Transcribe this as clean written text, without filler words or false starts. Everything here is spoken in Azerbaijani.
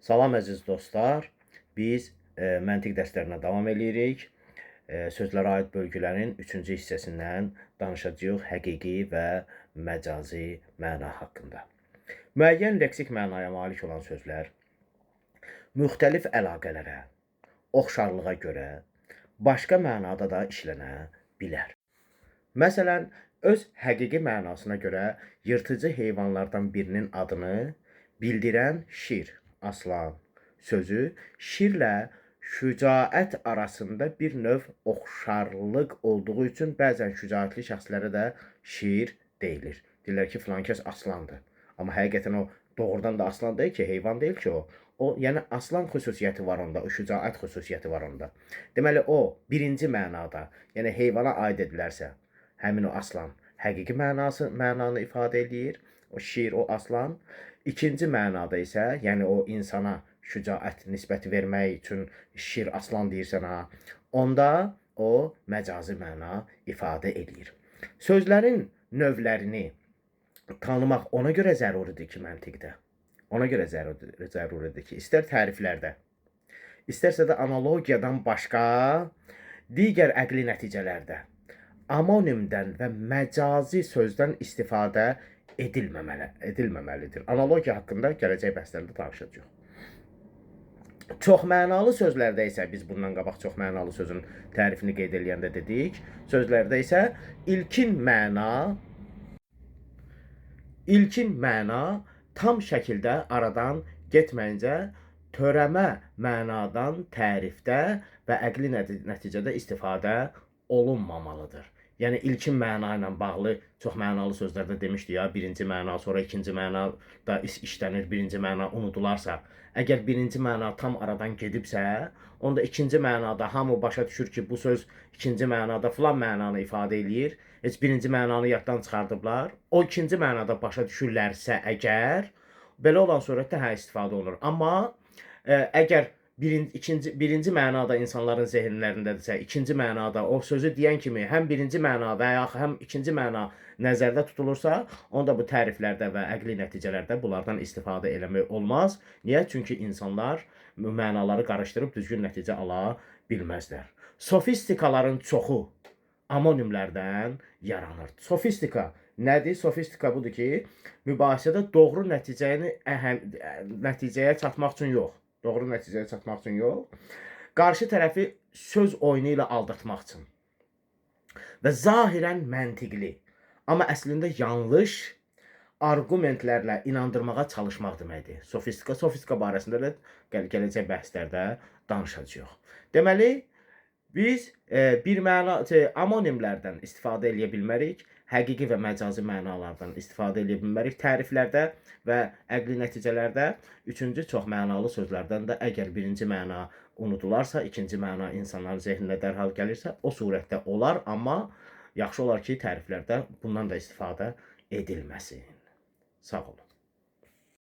Salam əziz dostlar, biz məntiq dərslərinə davam edirik. Sözlərə aid bölgülərin 3-cü hissəsindən danışacağıq həqiqi və məcazi məna haqqında. Müəyyən leksik mənaya malik olan sözlər müxtəlif əlaqələrə, oxşarlığa görə başqa mənada da işlənə bilər. Məsələn, öz həqiqi mənasına görə yırtıcı heyvanlardan birinin adını bildirən şir, aslan sözü şirlə şücaət arasında bir növ oxşarlıq olduğu üçün bəzən şücaətli şəxslərə də şir deyilir. Deyirlər ki, filan kəs aslandır. Amma həqiqətən o doğrudan da aslan deyil ki, heyvan deyil ki o. Yəni aslan xüsusiyyəti var onda, o şücaət xüsusiyyəti var onda. Deməli o birinci mənada, yəni heyvana aid edilərsə, həmin o aslan həqiqi mənanı ifadə edir. O şir, o aslan. İkinci mənada isə, yəni o insana şücaət nisbəti vermək üçün şir, aslan deyirsən ha, onda o məcazi məna ifadə edir. Sözlərin növlərini tanımaq ona görə zəruridir ki, məntiqdə. Ona görə zəruridir ki, istər təriflərdə, istərsə də analogiyadan başqa digər əqli nəticələrdə amonimdən və məcazi sözdən istifadə edilməməlidir. Analogiya haqqında gələcək bəhslərdə danışacağıq. Çoxmənalı sözlərdə isə, biz bundan qabaq çoxmənalı sözün tərifini qeyd edəndə dedik, sözlərdə isə ilkin məna tam şəkildə aradan getməyincə törəmə mənadan tərifdə və əqli nəticədə istifadə olunmamalıdır. Yəni ilkin məna ilə bağlı çoxmənalı sözlərdə demişdik ya, birinci məna, sonra ikinci məna da işlənir, birinci məna unudularsa, əgər birinci məna tam aradan gedibsə, onda ikinci mənada hamı başa düşür ki, bu söz ikinci mənada filan mənanı ifadə eləyir. Heç birinci mənanı yaddan çıxardıblar. O ikinci mənada başa düşürlərsə əgər, belə olan surətdə istifadə olunur. Amma əgər birinci mənada insanların zehinlərindədirsə, ikinci mənada o sözü deyən kimi həm birinci məna və ya həm ikinci məna nəzərdə tutulursa, onda bu təriflərdə və əqli nəticələrdə bunlardan istifadə eləmək olmaz. Niyə? Çünki insanlar mənaları qarışdırıb düzgün nəticə ala bilməzlər. Sofistikaların çoxu amonimlərdən yaranır. Sofistika nədir? Sofistika budur ki, mübahisədə doğru nəticəyə çatmaq üçün yox. Doğru nəticəyə çatmaq üçün yox. Qarşı tərəfi söz oyunu ilə aldatmaq üçün. Və zahirən məntiqli, amma əslində yanlış argumentlərlə inandırmağa çalışmaq deməkdir. Sofistika barəsində də gələcək bəhslərdə danışacağıq. Deməli, biz amonimlərdən istifadə edə bilmərik, həqiqi və məcazi mənalardan istifadə edə bilmərik, təriflərdə və əqli nəticələrdə. Üçüncü çoxmənalı sözlərdən də əgər birinci məna unudularsa, ikinci məna insanların zehninə dərhal gəlirsə, o surətdə olar, amma yaxşı olar ki, təriflərdə bundan da istifadə edilməsin. Sağ olun.